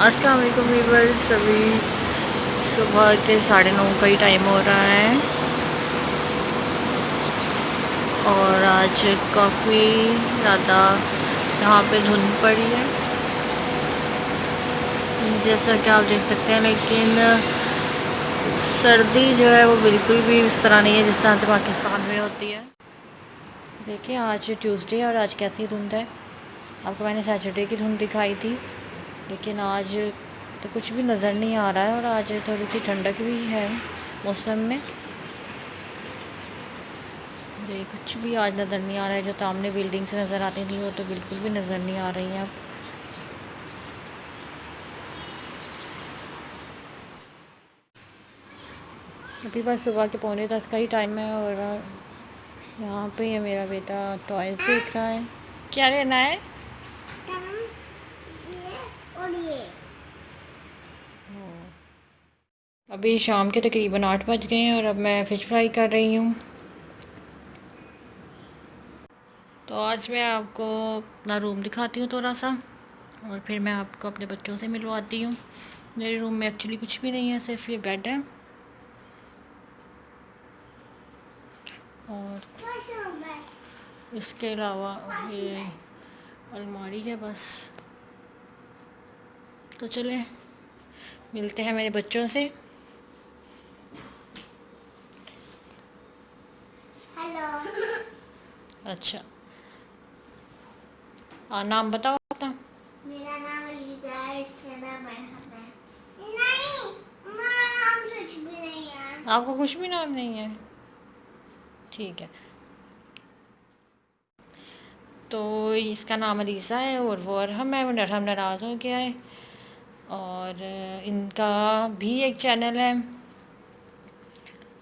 अस्सलाम वालेकुम व्यूअर्स। अभी सुबह के 9:30 का ही टाइम हो रहा है और आज काफ़ी ज़्यादा यहाँ पे धुंध पड़ी है, जैसा कि आप देख सकते हैं। लेकिन सर्दी जो है वो बिल्कुल भी इस तरह नहीं है जिस तरह से पाकिस्तान में होती है। देखिए आज ट्यूसडे और आज कैसी धुंध है। आपको मैंने सैटरडे की धुंध दिखाई थी, लेकिन आज तो कुछ भी नज़र नहीं आ रहा है और आज थोड़ी सी ठंडक भी है मौसम में। ये कुछ भी आज नज़र नहीं आ रहा है। जो सामने बिल्डिंग से नज़र आती थी वो तो बिल्कुल भी नज़र नहीं आ रही हैं अब। अभी बस सुबह के 9:45 का ही टाइम है और यहाँ पे ये मेरा बेटा टॉयज देख रहा है। क्या लेना है? अभी शाम के तकरीबन 8 बज गए हैं और अब मैं फ़िश फ्राई कर रही हूँ। तो आज मैं आपको अपना रूम दिखाती हूँ थोड़ा सा और फिर मैं आपको अपने बच्चों से मिलवाती हूँ। मेरे रूम में एक्चुअली कुछ भी नहीं है, सिर्फ ये बेड है और इसके अलावा ये अलमारी है बस। तो चलें मिलते हैं मेरे बच्चों से। हेलो। अच्छा, नाम बताओ अपना। मेरा नाम अलीजा है, इसका नाम मरहम है। नहीं, मेरा नाम कुछ भी नहीं है। आपको कुछ भी नाम नहीं है? ठीक है, तो इसका नाम अलीज़ा है और वो अरहम है। वो अरहम नाराज़ हो गया है और इनका भी एक चैनल है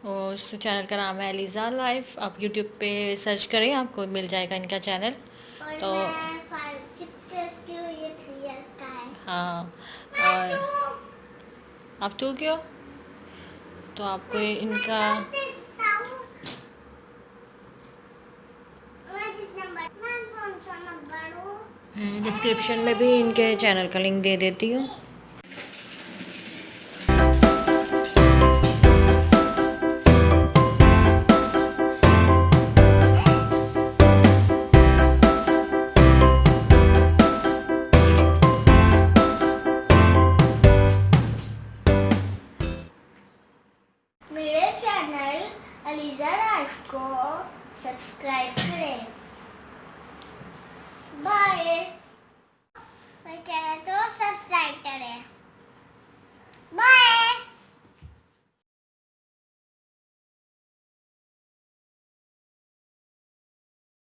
और उस चैनल का नाम है अलीज़ा लाइफ। आप यूट्यूब पे सर्च करें, आपको मिल जाएगा इनका चैनल। और तो मैं 6 इयर्स की हुई है, 3 इयर्स का है। हाँ, और आप तू क्यों? तो आपको इनका डिस्क्रिप्शन में भी इनके चैनल का लिंक दे देती हूँ।